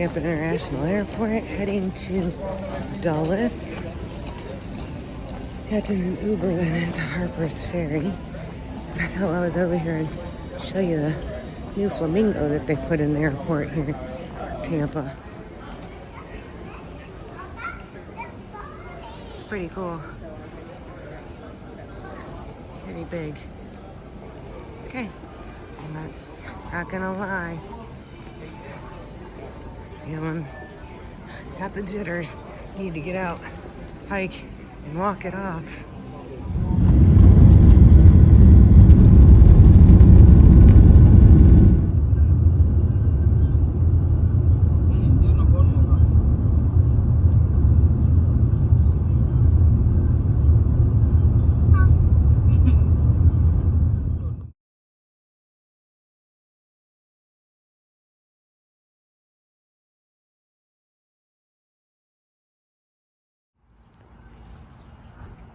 Tampa International Airport, heading to Dulles. Got an Uber then into Harpers Ferry. I thought while I was over here I'd show you the new flamingo that they put in the airport here in Tampa. It's pretty cool. Pretty big. Okay, and that's not gonna lie. Feeling, got the jitters. Need to get out, hike, and walk it off.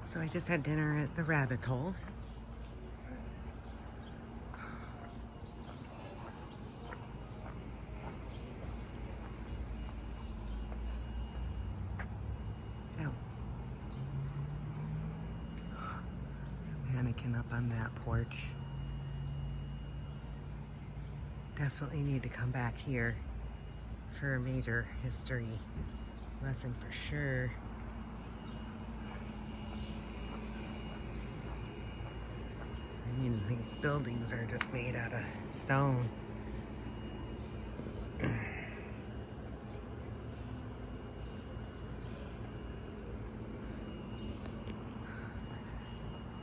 So I just had dinner at the Rabbit Hole. Oh. Some mannequin up on that porch. Definitely need to come back here for a major history lesson for sure. I mean, these buildings are just made out of stone. I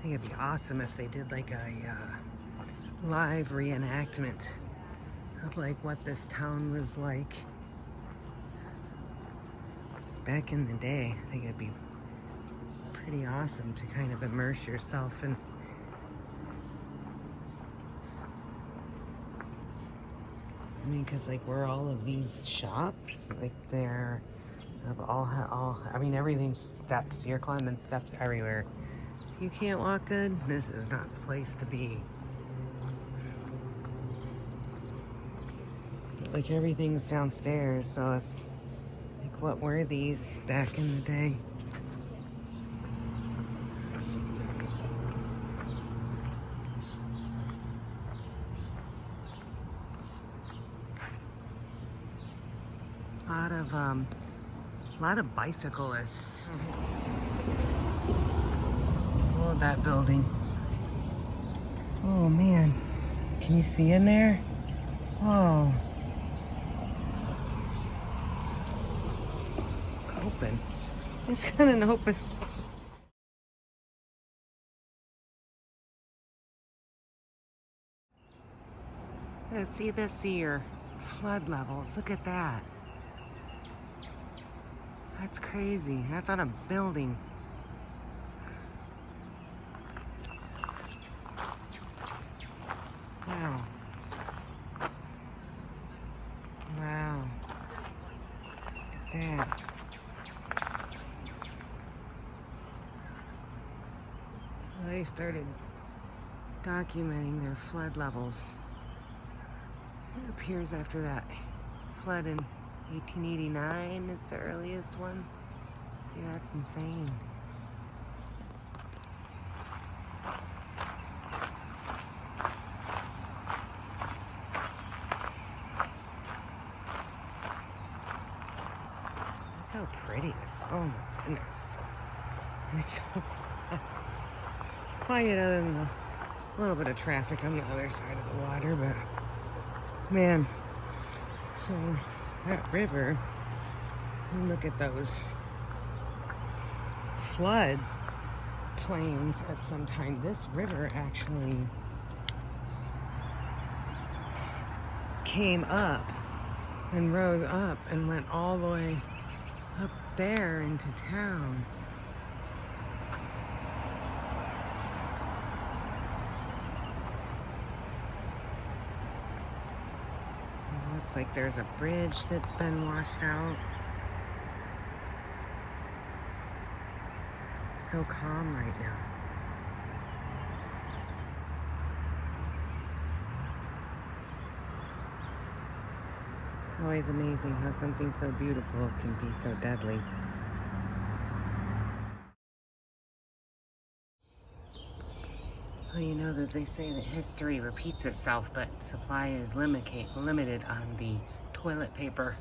think it'd be awesome if they did like a live reenactment of like what this town was like back in the day. I think it'd be pretty awesome to kind of immerse yourself in. I mean, because like where all of these shops, like they're have all I mean, everything steps. You're climbing steps everywhere. You can't walk good. This is not the place to be. But, like everything's downstairs, so it's like what were these back in the day? A lot of bicyclists. Oh, that building. Oh man, can you see in there? Oh, open. It's got an open spot. Yeah, see this here, flood levels. Look at that. That's crazy. That's on a building. Wow. Wow. Look at that. So they started documenting their flood levels. It appears after that flood in 1889 is the earliest one. See, that's insane. Look how pretty this. Oh my goodness. And it's so quiet other than the little bit of traffic on the other side of the water, but man, so that river, I mean, look at those flood plains at some time. This river actually came up and rose up and went all the way up there into town. Looks like there's a bridge that's been washed out. So calm right now. So Always amazing how something so beautiful can be so deadly. Well, you know that they say that history repeats itself, but supply is limited on the toilet paper.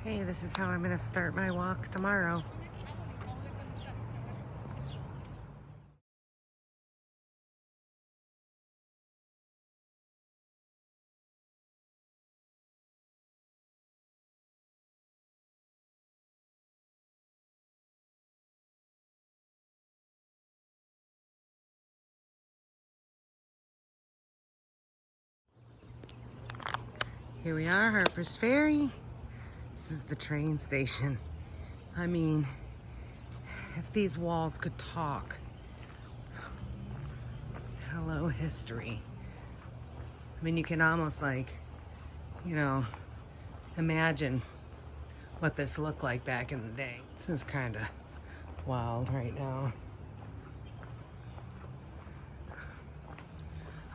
Okay, this is how I'm going to start my walk tomorrow. Here we are, Harpers Ferry. This is the train station. I mean, if these walls could talk. Hello, history. I mean, you can almost imagine what this looked like back in the day. This is kind of wild right now.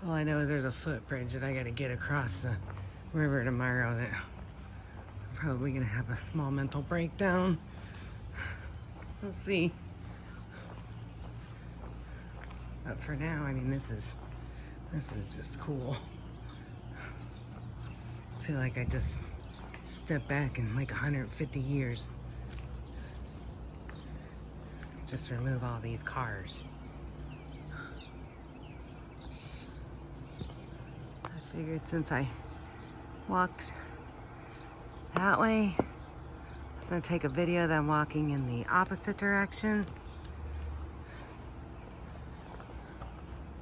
All I know is there's a footbridge that I got to get across the river tomorrow that I'm probably going to have a small mental breakdown. We'll see. But for now, I mean, this is just cool. I feel like I just stepped back in like 150 years. Just remove all these cars. I figured since I walked that way, I was gonna take a video of them walking in the opposite direction.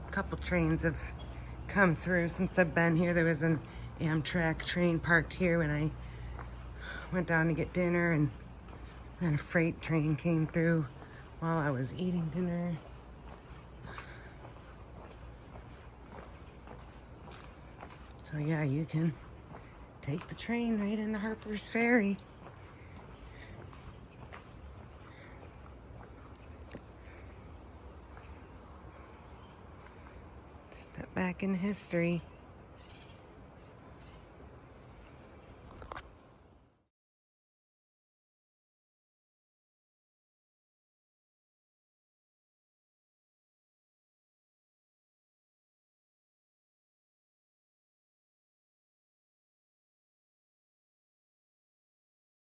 A couple trains have come through since I've been here. There was an Amtrak train parked here when I went down to get dinner, and then a freight train came through while I was eating dinner. So yeah, you can take the train right into Harpers Ferry. Step back in history.